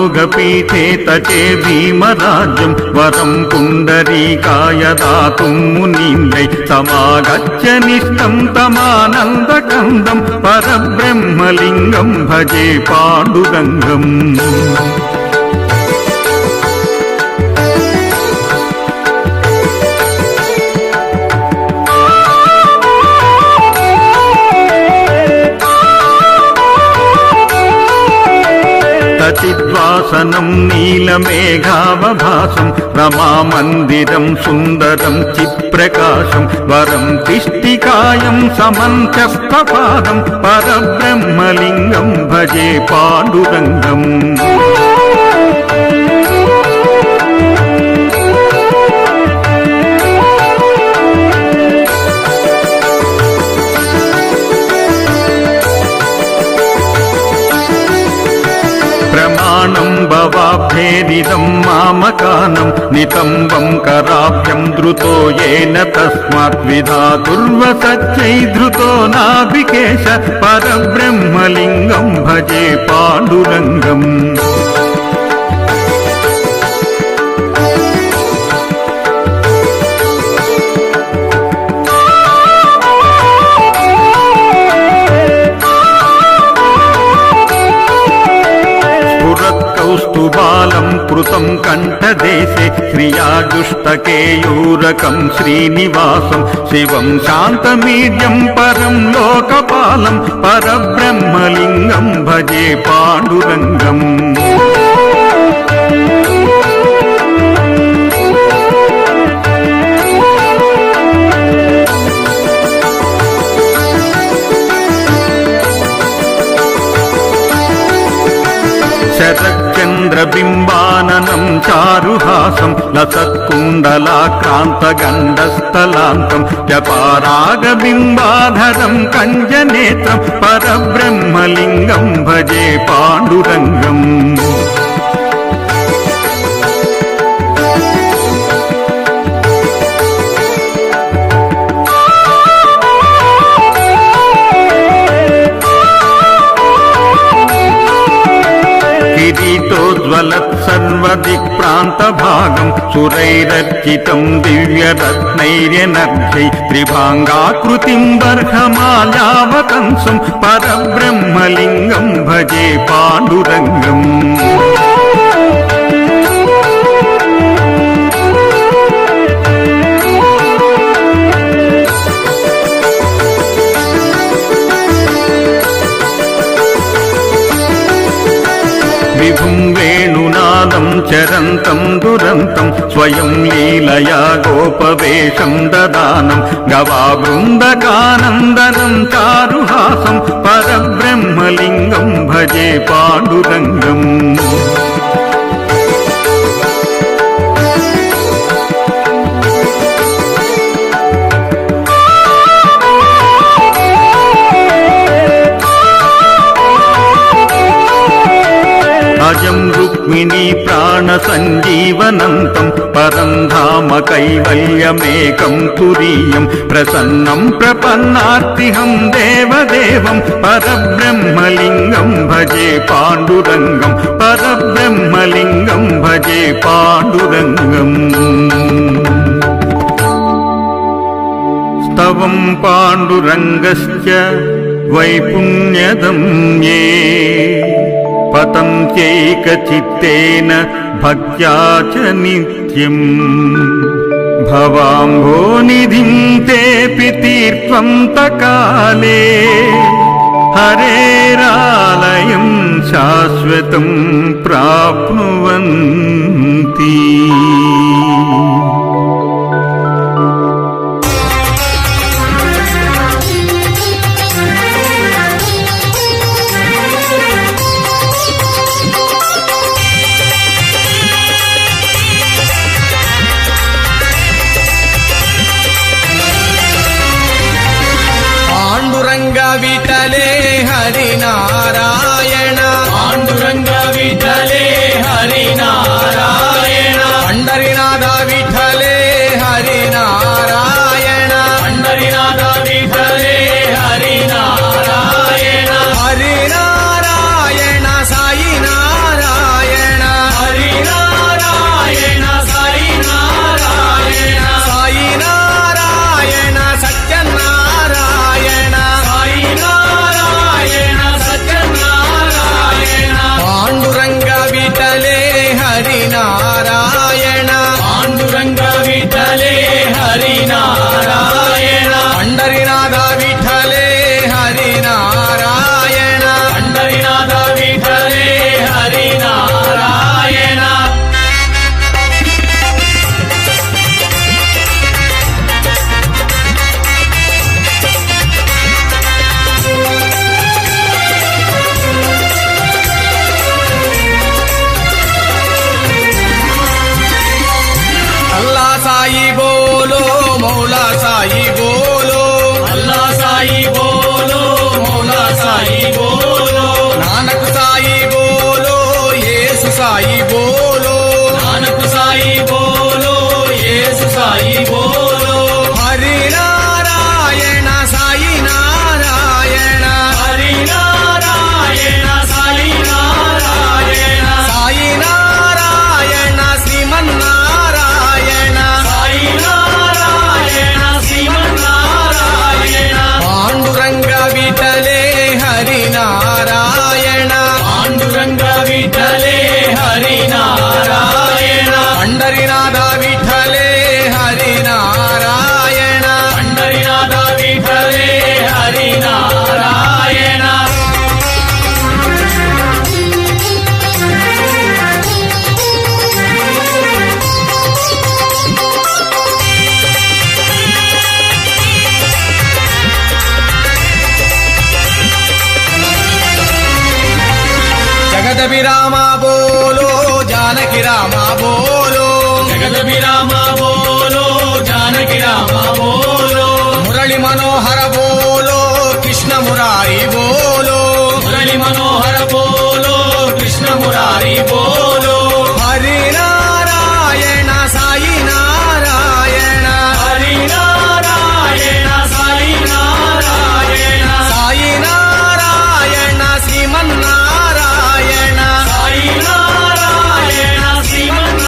योगपीठे तटे भीमराज्यं वरं पुण्डरीकाय दातुं मुनीन्द्रै समागच्छ निष्ठं तमानन्दकन्दं परब्रह्मलिङ्गं भजे पाण्डुरङ्गम् चिद्वासनं नीलमेघावभासं रमामन्दिरं सुन्दरं चित्प्रकाशं वरं तिष्ठिकायं समन्त्यस्तपादं परब्रह्मलिङ्गं भजे पाण्डुरङ्गम् प्रमाणं भवाभ्येदिदं मामकानं नितम्बं कराभ्यं द्रुतो येन तस्मात् विधातुर्वसच्चै धृतो नाभिकेश परब्रह्मलिङ्गं भजे पाण्डुरङ्गम् कौस्तुभालं कृतं कण्ठदेशे श्रियाजुष्टकेयूरकं श्रीनिवासं शिवं शान्तमीड्यं परं लोकपालं परब्रह्मलिङ्गं भजे पाण्डुरङ्गम् शतचन्द्रबिम्बाननं चारुहासं लसत्कुण्डलाक्रान्तगण्डस्थलान्तं जपारागबिम्बाधरं कञ्जनेत्रं परब्रह्मलिङ्गं भजे पाण्डुरङ्गम् किरीटोज्ज्वलत् सर्वदिक्प्रान्तभागं सुरैरर्चितं दिव्यरत्नैर्यनर्घै त्रिभाङ्गाकृतिं बर्हमाल्यावतंसं परब्रह्मलिङ्गं भजे पाण्डुरङ्गम् विभुं वेणुनादं चरन्तं दुरन्तं स्वयं लीलया गोपवेशं ददानं गवावृन्दकानन्दनं चारुहासं परब्रह्मलिङ्गं भजे पाण्डुरङ्गम् अजं रुक्मिणी प्राणसञ्जीवनन्तं परं धाम कैवल्यमेकं तुरीयं प्रसन्नं प्रपन्नार्तिहं देवदेवं परब्रह्मलिङ्गं भजे पाण्डुरङ्गं परब्रह्मलिङ्गं भजे पाण्डुरङ्गम् स्तवं पाण्डुरङ्गस्य वैपुण्यदं ये पतन्त्यैकचित्तेन भक्त्या च नित्यम् भवाम्भोनिधिं तेऽपि तीर्थन्तकाले हरेरालयं शाश्वतं प्राप्नुवन्ति विठले हरिनारायण पाण्डुरङ्ग विठले हरिनारायण पंढरीनाथ विठले జగదభిరామ బోలో జానకి రామ బోలో జగదభిరామ బోలో జానకి రామ బోలో మురళి మనోహర బోలో కృష్ణ మురారి బోలో మురళి మనోహర బోలో కృష్ణ మురారి బోలో